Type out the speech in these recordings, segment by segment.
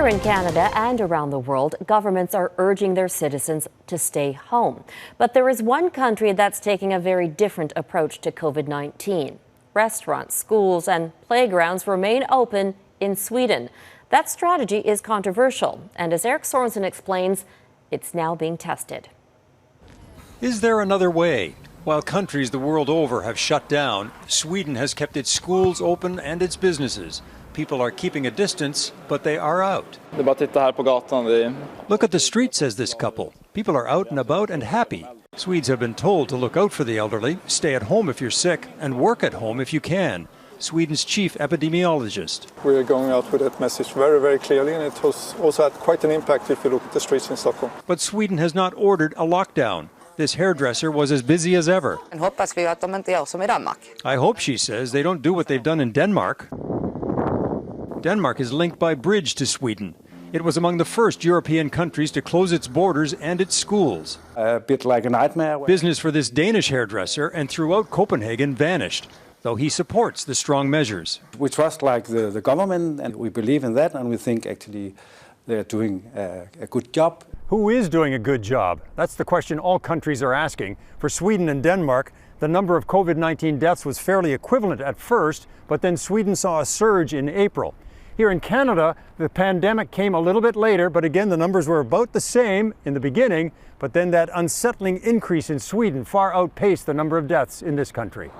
Here in Canada and around the world, governments are urging their citizens to stay home. But there is one country that's taking a very different approach to COVID-19. Restaurants, schools, and playgrounds remain open in Sweden. That strategy is controversial, and as Eric Sorensen explains, it's now being tested. Is there another way? While countries the world over have shut down, Sweden has kept its schools open and its businesses. People are keeping a distance, but they are out. Look at the street, says this couple. People are out and about and happy. Swedes have been told to look out for the elderly, stay at home if you're sick, and work at home if you can. Sweden's chief epidemiologist. We are going out with that message very, very clearly, and it has also had quite an impact if you look at the streets in Stockholm. But Sweden has not ordered a lockdown. This hairdresser was as busy as ever. I hope, she says, they don't do what they've done in Denmark. Denmark is linked by bridge to Sweden. It was among the first European countries to close its borders and its schools. A bit like a nightmare. Business for this Danish hairdresser and throughout Copenhagen vanished, though he supports the strong measures. We trust the government, and we believe in that, and we think actually they're doing a good job. Who is doing a good job? That's the question all countries are asking. For Sweden and Denmark, the number of COVID-19 deaths was fairly equivalent at first, but then Sweden saw a surge in April. Here in Canada, the pandemic came a little bit later, but again, the numbers were about the same in the beginning, but then that unsettling increase in Sweden far outpaced the number of deaths in this country.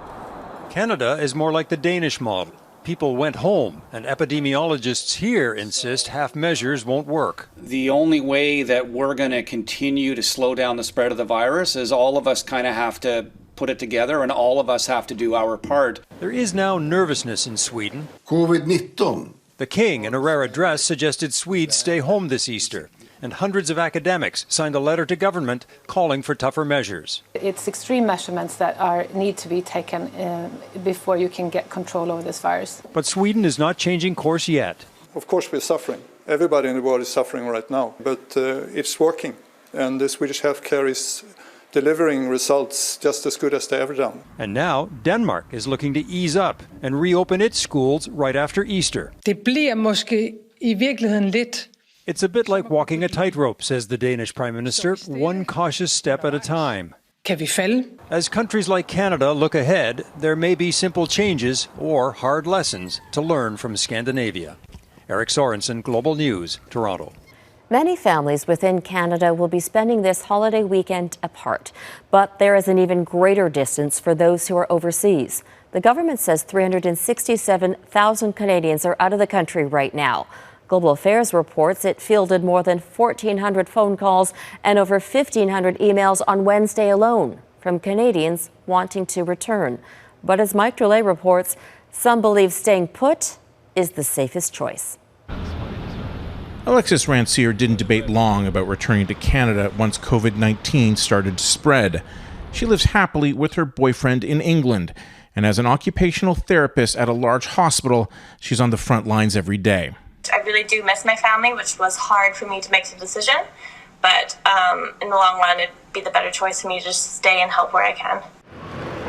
Canada is more like the Danish model. People went home, and epidemiologists here insist half measures won't work. The only way that we're going to continue to slow down the spread of the virus is all of us kind of have to put it together, and all of us have to do our part. There is now nervousness in Sweden. COVID-19. The king, in a rare address, suggested Swedes stay home this Easter, and hundreds of academics signed a letter to government calling for tougher measures. It's extreme measurements that need to be taken before you can get control over this virus. But Sweden is not changing course yet. Of course we're suffering. Everybody in the world is suffering right now, but it's working, and the Swedish healthcare is delivering results just as good as they ever done. And now Denmark is looking to ease up and reopen its schools right after Easter. It's a bit like walking a tightrope, says the Danish Prime Minister, one cautious step at a time. As countries like Canada look ahead, there may be simple changes or hard lessons to learn from Scandinavia. Eric Sorensen, Global News, Toronto. Many families within Canada will be spending this holiday weekend apart, but there is an even greater distance for those who are overseas. The government says 367,000 Canadians are out of the country right now. Global Affairs reports it fielded more than 1,400 phone calls and over 1,500 emails on Wednesday alone from Canadians wanting to return. But as Mike Drolet reports, some believe staying put is the safest choice. Alexis Rancière didn't debate long about returning to Canada once COVID-19 started to spread. She lives happily with her boyfriend in England, and as an occupational therapist at a large hospital, she's on the front lines every day. I really do miss my family, which was hard for me to make the decision, but in the long run, it'd be the better choice for me to just stay and help where I can.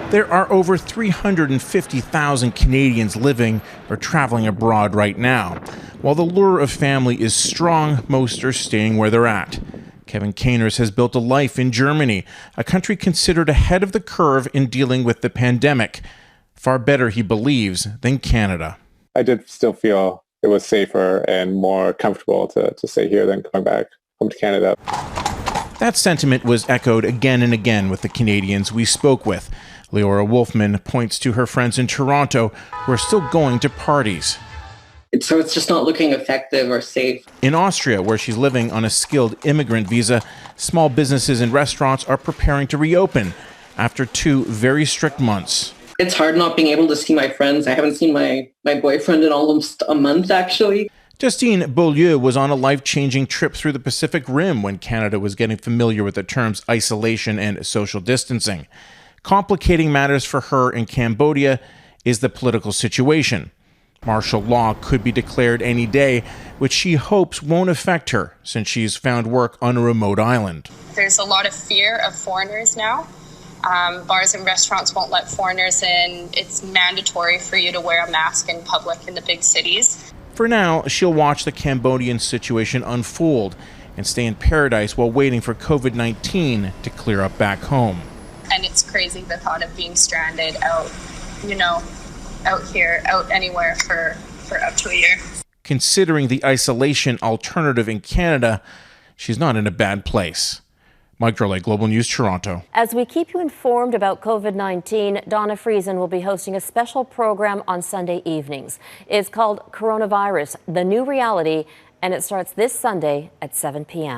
There are over 350,000 Canadians living or traveling abroad right now. While the lure of family is strong, most are staying where they're at. Kevin Kainers has built a life in Germany, a country considered ahead of the curve in dealing with the pandemic. Far better, he believes, than Canada. I did still feel it was safer and more comfortable to stay here than going back home to Canada. That sentiment was echoed again and again with the Canadians we spoke with. Leora Wolfman points to her friends in Toronto who are still going to parties. So it's just not looking effective or safe. In Austria, where she's living on a skilled immigrant visa, small businesses and restaurants are preparing to reopen after 2 very strict months. It's hard not being able to see my friends. I haven't seen my boyfriend in almost a month, actually. Justine Beaulieu was on a life-changing trip through the Pacific Rim when Canada was getting familiar with the terms isolation and social distancing. Complicating matters for her in Cambodia is the political situation. Martial law could be declared any day, which she hopes won't affect her since she's found work on a remote island. There's a lot of fear of foreigners now. Bars and restaurants won't let foreigners in. It's mandatory for you to wear a mask in public in the big cities. For now, she'll watch the Cambodian situation unfold and stay in paradise while waiting for COVID-19 to clear up back home. And it's crazy the thought of being stranded out here, out anywhere for up to a year. Considering the isolation alternative in Canada, she's not in a bad place. Mike Drolet, Global News, Toronto. As we keep you informed about COVID-19, Donna Friesen will be hosting a special program on Sunday evenings. It's called Coronavirus, The New Reality, and it starts this Sunday at 7 p.m.